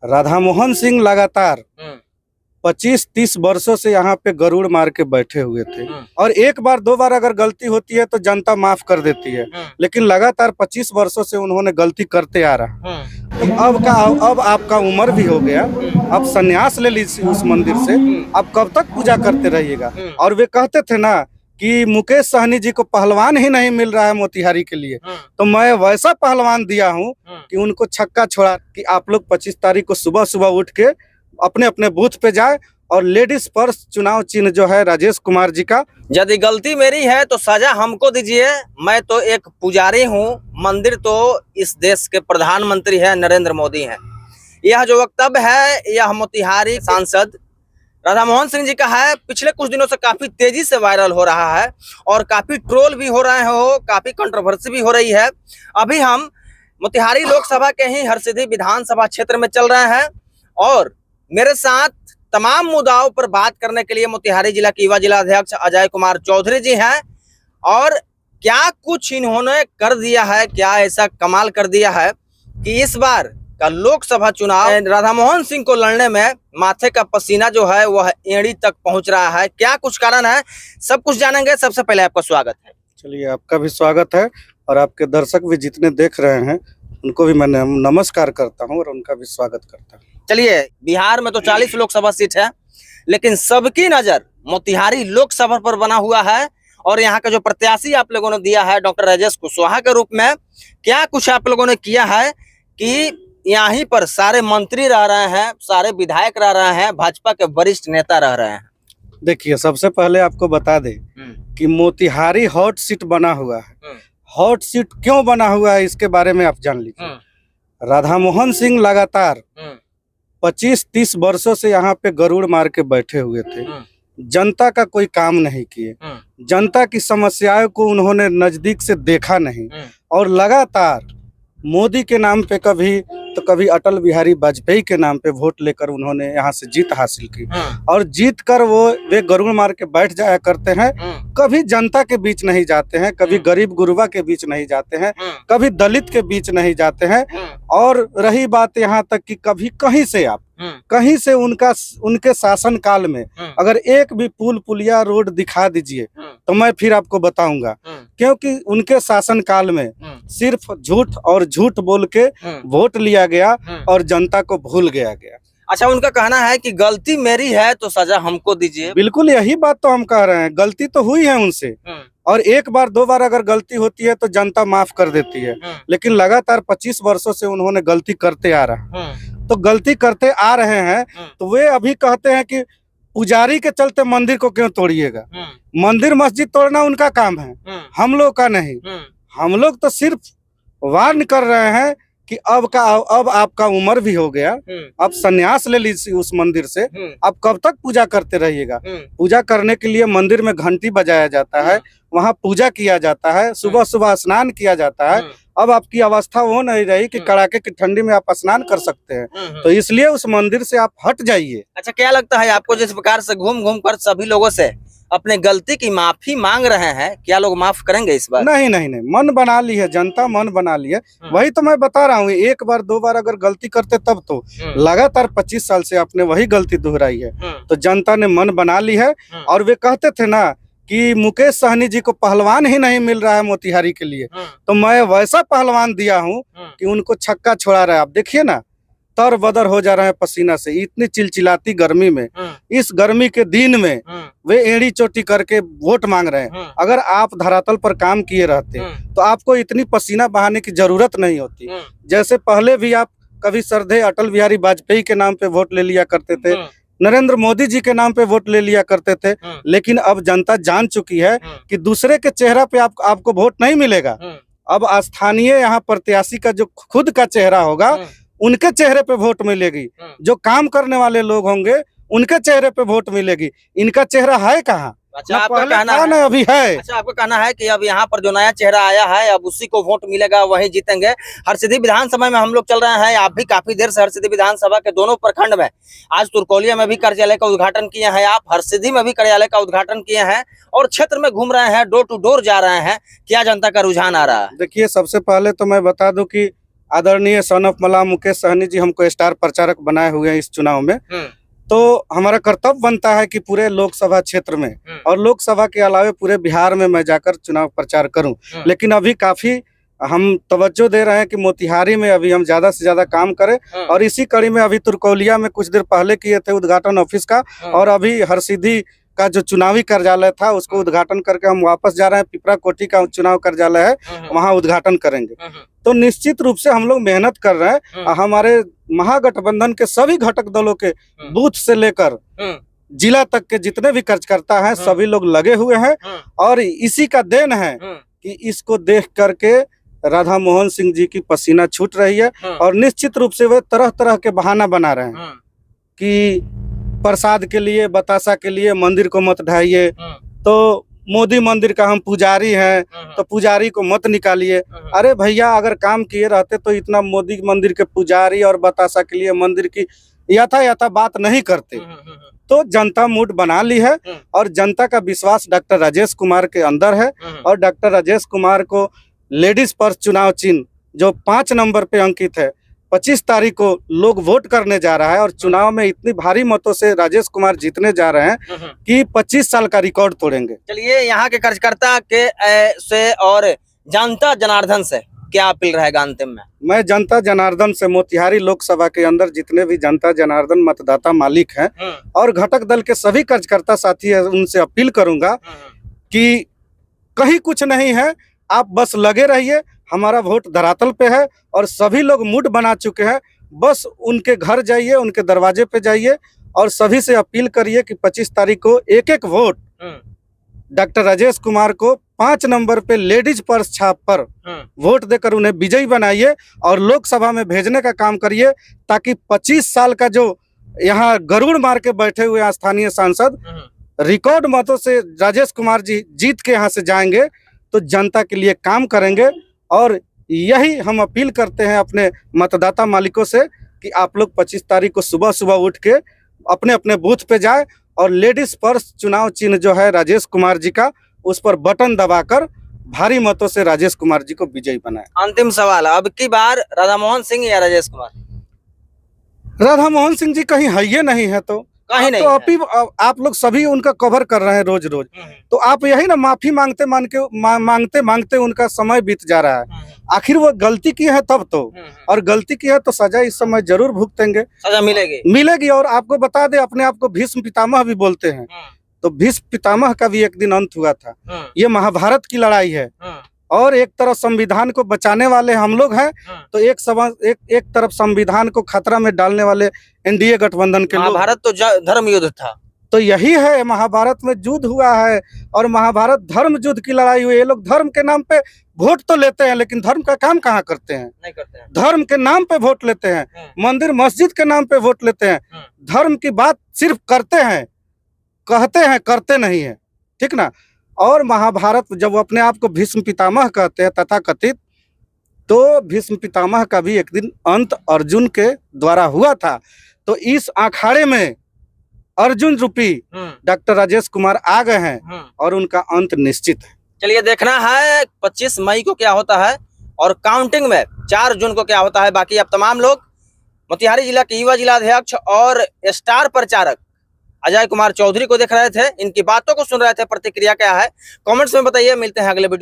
राधा मोहन सिंह लगातार 25-30 वर्षों से यहाँ पे गरुड़ मार के बैठे हुए थे और एक बार दो बार अगर गलती होती है तो जनता माफ कर देती है, लेकिन लगातार 25 वर्षों से उन्होंने गलती करते आ रहा। तो अब आपका उम्र भी हो गया, अब संन्यास ले लीजिए उस मंदिर से, अब कब तक पूजा करते रहिएगा। और वे कहते थे ना कि मुकेश सहनी जी को पहलवान ही नहीं मिल रहा है मोतिहारी के लिए, तो मैं वैसा पहलवान दिया हूँ कि उनको छक्का छोड़ा कि आप लोग 25 तारीख को सुबह सुबह उठ के अपने अपने बूथ पे जाए और लेडीज पर्स चुनाव चिन्ह जो है राजेश कुमार जी का। यदि गलती मेरी है तो सजा हमको दीजिए, मैं तो एक पुजारी हूँ, मंदिर तो इस देश के प्रधानमंत्री है नरेंद्र मोदी हैं। यह जो वक्तव्य है यह मोतिहारी सांसद राधा मोहन सिंह जी का है। पिछले कुछ दिनों से काफी तेजी से वायरल हो रहा है और काफी ट्रोल भी हो रहे हो, काफी कंट्रोवर्सी भी हो रही है। अभी हम मोतिहारी लोकसभा के ही हरसिद्धि विधानसभा क्षेत्र में चल रहे हैं और मेरे साथ तमाम मुद्दाओं पर बात करने के लिए मोतिहारी जिला के युवा जिला अध्यक्ष अजय कुमार चौधरी जी हैं। और क्या कुछ इन्होंने कर दिया है, क्या ऐसा कमाल कर दिया है कि इस बार का लोकसभा चुनाव राधा मोहन सिंह को लड़ने में माथे का पसीना जो है वह एड़ी तक पहुंच रहा है। क्या कुछ कारण है, सब कुछ जानेंगे। सबसे पहले आपका स्वागत है। चलिए, आपका भी स्वागत है और आपके दर्शक भी जितने देख रहे हैं उनको भी मैं नमस्कार करता हूं और उनका भी स्वागत करता हूं। चलिए, बिहार में तो 40 लोकसभा सीट है, लेकिन सबकी नजर मोतिहारी लोकसभा पर बना हुआ है और यहाँ का जो प्रत्याशी आप लोगों ने दिया है डॉक्टर राजेश कुशवाहा के रूप में, क्या कुछ आप लोगों ने किया है कि यहीं पर सारे मंत्री रह रहे हैं, सारे विधायक रह रहे हैं, भाजपा के वरिष्ठ नेता रह रहे हैं। देखिए, सबसे पहले आपको बता दें कि मोतिहारी हॉट सीट बना हुआ है। हॉट सीट क्यों बना हुआ है इसके बारे में आप जान लीजिए। राधा मोहन सिंह लगातार 25-30 वर्षों से यहाँ पे गरुड़ मार के बैठे हुए थे, जनता का कोई काम नहीं किए, जनता की समस्याओं को उन्होंने नजदीक से देखा नहीं और लगातार मोदी के नाम पे कभी अटल बिहारी वाजपेयी के नाम पे वोट लेकर उन्होंने यहाँ से जीत हासिल की और जीत कर वे गरुड़ मार के बैठ जाया करते हैं। कभी जनता के बीच नहीं जाते हैं, कभी गरीब गुरबा के बीच नहीं जाते हैं, कभी दलित के बीच नहीं जाते हैं। और रही बात यहाँ तक कि कभी कहीं से उनके शासन काल में अगर एक भी पुल पुलिया रोड दिखा दीजिए तो मैं फिर आपको बताऊंगा, क्योंकि उनके शासन काल में सिर्फ झूठ बोल के वोट लिया गया और जनता को भूल गया। अच्छा, उनका कहना है कि गलती मेरी है तो सजा हमको दीजिए। बिल्कुल यही बात तो हम कह रहे हैं, गलती तो हुई है उनसे और एक बार दो बार अगर गलती होती है तो जनता माफ कर देती है, लेकिन लगातार 25 वर्षों से उन्होंने गलती करते आ रहा। तो गलती करते आ रहे हैं तो वे अभी कहते हैं कि पुजारी के चलते मंदिर को क्यों तोड़िएगा। मंदिर मस्जिद तोड़ना उनका काम है, हम लोग का नहीं। हम लोग तो सिर्फ वार्न कर रहे हैं कि अब आपका उम्र भी हो गया, अब संन्यास ले लीजिए उस मंदिर से, अब कब तक पूजा करते रहिएगा। पूजा करने के लिए मंदिर में घंटी बजाया जाता है, वहाँ पूजा किया जाता है, सुबह सुबह स्नान किया जाता है। अब आपकी अवस्था वो नहीं रही कि कड़ाके की ठंडी में आप स्नान कर सकते हैं, तो इसलिए उस मंदिर से आप हट जाइए। अच्छा, क्या लगता है आपको, जिस प्रकार से घूम घूम कर सभी लोगों से अपने गलती की माफी मांग रहे हैं, क्या लोग माफ करेंगे इस बार? नहीं, मन बना ली है जनता, मन बना ली है। वही तो मैं बता रहा हूँ, एक बार दो बार अगर गलती करते तब तो लगातार 25 साल से आपने वही गलती दोहराई है, तो जनता ने मन बना ली है। और वे कहते थे ना कि मुकेश सहनी जी को पहलवान ही नहीं मिल रहा है मोतिहारी के लिए, तो मैं वैसा पहलवान दिया हूँ कि उनको छक्का छोड़ा रहा है। आप देखिए ना, तर बदर हो जा रहे हैं पसीना से, इतनी चिलचिलाती गर्मी में, इस गर्मी के दिन में वे एड़ी चोटी करके वोट मांग रहे हैं। अगर आप धरातल पर काम किए रहते तो आपको इतनी पसीना बहाने की जरूरत नहीं होती। जैसे पहले भी आप कभी श्रद्धेय अटल बिहारी वाजपेयी के नाम पे वोट ले लिया करते थे, नरेंद्र मोदी जी के नाम पे वोट ले लिया करते थे, लेकिन अब जनता जान चुकी है कि दूसरे के चेहरा पे आपको वोट नहीं मिलेगा। अब स्थानीय यहाँ प्रत्याशी का जो खुद का चेहरा होगा उनके चेहरे पे वोट मिलेगी, जो काम करने वाले लोग होंगे उनके चेहरे पे वोट मिलेगी। इनका चेहरा है कहाँ? अच्छा, आपका कहना है अभी है। अच्छा, आपका कहना है कि अब यहाँ पर जो नया चेहरा आया है अब उसी को वोट मिलेगा, वही जीतेंगे। हरसिद्धि विधानसभा में हम लोग चल रहे हैं, आप भी काफी देर से हरसिद्धि विधानसभा के दोनों प्रखंड में, आज तुरकोलिया में भी कार्यालय का उद्घाटन किए हैं, आप हरसिद्धि में भी कार्यालय का उद्घाटन किए हैं और क्षेत्र में घूम रहे हैं, डोर टू डोर जा रहे हैं। क्या जनता का रुझान आ रहा है? देखिए, सबसे पहले तो मैं बता दूं कि आदरणीय सन ऑफ मल्लाह मुकेश सहनी जी हमको स्टार प्रचारक बनाए हुए हैं इस चुनाव में। तो हमारा कर्तव्य बनता है कि पूरे लोकसभा क्षेत्र में और लोकसभा के अलावे पूरे बिहार में मैं जाकर चुनाव प्रचार करूं। लेकिन अभी काफी हम तवज्जो दे रहे हैं कि मोतिहारी में अभी हम ज्यादा से ज्यादा काम करें, और इसी कड़ी में अभी तुर्कौलिया में कुछ देर पहले किए थे उद्घाटन ऑफिस का, और अभी हरसिद्धि का जो चुनावी कार्यालय था उसको उद्घाटन करके हम वापस जा रहे हैं। पिपरा कोठी का चुनाव कार्यालय है, वहां उद्घाटन करेंगे। तो निश्चित रूप से हम लोग मेहनत कर रहे हैं। हमारे महागठबंधन के सभी घटक दलों के बूथ से लेकर जिला तक के जितने भी कार्यकर्ता हैं सभी लोग लगे हुए हैं, और इसी का देन है कि इसको देख करके राधा मोहन सिंह जी की पसीना छूट रही है। और निश्चित रूप से वे तरह तरह के बहाना बना रहे हैं कि प्रसाद के लिए, बतासा के लिए मंदिर को मत ढाइए, तो मोदी मंदिर का हम पुजारी हैं तो पुजारी को मत निकालिए। अरे भैया, अगर काम किए रहते तो इतना मोदी मंदिर के पुजारी और बतासा के लिए मंदिर की यथा बात नहीं करते। तो जनता मूड बना ली है, और जनता का विश्वास डॉक्टर राजेश कुमार के अंदर है, और डॉक्टर राजेश कुमार को लेडीज पर्स चुनाव चिन्ह जो 5 नंबर पे अंकित है, 25 तारीख को लोग वोट करने जा रहा है, और चुनाव में इतनी भारी मतों से राजेश कुमार जीतने जा रहे हैं कि 25 साल का रिकॉर्ड तोड़ेंगे। चलिए, यहाँ के कार्यकर्ता के से और जनता जनार्दन से क्या अपील रहेगा अंतिम में? मैं जनता जनार्दन से मोतिहारी लोकसभा के अंदर जितने भी जनता जनार्दन मतदाता मालिक हैं और घटक दल के सभी कार्यकर्ता साथी हैं, उनसे अपील करूंगा कि कहीं कुछ नहीं है, आप बस लगे रहिए। हमारा वोट धरातल पे है और सभी लोग मूड बना चुके हैं। बस उनके घर जाइए, उनके दरवाजे पे जाइए और सभी से अपील करिए कि 25 तारीख को एक एक वोट डॉक्टर राजेश कुमार को 5 नंबर पे लेडीज पर्स छाप पर वोट देकर उन्हें विजयी बनाइए और लोकसभा में भेजने का काम करिए, ताकि 25 साल का जो यहाँ गरुड़ मार के बैठे हुए स्थानीय सांसद रिकॉर्ड मतों से राजेश कुमार जी जीत के यहाँ से जाएंगे तो जनता के लिए काम करेंगे। और यही हम अपील करते हैं अपने मतदाता मालिकों से कि आप लोग 25 तारीख को सुबह सुबह उठ के अपने अपने बूथ पे जाए और लेडीज पर्स चुनाव चिन्ह जो है राजेश कुमार जी का, उस पर बटन दबाकर भारी मतों से राजेश कुमार जी को विजयी बनाए। अंतिम सवाल, अब की बार राधा मोहन सिंह या राजेश कुमार? राधा मोहन सिंह जी कहीं है ये नहीं है, तो कहीं नहीं तो आप लोग सभी उनका कवर कर रहे हैं रोज रोज, तो आप यही ना माफी मांगते मांगते उनका समय बीत जा रहा है। आखिर वो गलती की है तब तो, और गलती की है तो सजा इस समय जरूर भुगतेंगे, सजा मिलेगी। और आपको बता दे, अपने आप को भीष्म पितामह भी बोलते हैं, तो भीष्म पितामह का भी एक दिन अंत हुआ था। ये महाभारत की लड़ाई है, और एक तरफ संविधान को बचाने वाले हम लोग हैं, तो एक तरफ संविधान को खतरा में डालने वाले एनडीए गठबंधन के लोग। महाभारत तो धर्म युद्ध था, तो यही है, महाभारत में युद्ध हुआ है और महाभारत धर्म युद्ध की लड़ाई हुई। ये लोग धर्म के नाम पे वोट तो लेते हैं, लेकिन धर्म का काम कहाँ करते हैं? नहीं करते हैं। धर्म के नाम पे वोट लेते हैं, मंदिर मस्जिद के नाम पे वोट लेते हैं, धर्म की बात सिर्फ करते हैं, कहते हैं, करते नहीं है, ठीक ना। और महाभारत जब वो अपने आप को भीष्म पितामह कहते हैं तथा कथित, तो भीष्म पितामह का भी एक दिन अंत अर्जुन के द्वारा हुआ था। तो इस अखाड़े में अर्जुन रूपी डॉक्टर राजेश कुमार आ गए हैं और उनका अंत निश्चित है। चलिए, देखना है 25 मई को क्या होता है और काउंटिंग में 4 जून को क्या होता है। बाकी आप तमाम लोग मोतिहारी जिला के युवा जिलाध्यक्ष और स्टार प्रचारक अजय कुमार चौधरी को देख रहे थे, इनकी बातों को सुन रहे थे, प्रतिक्रिया क्या है कमेंट्स में बताइए। मिलते हैं अगले वीडियो।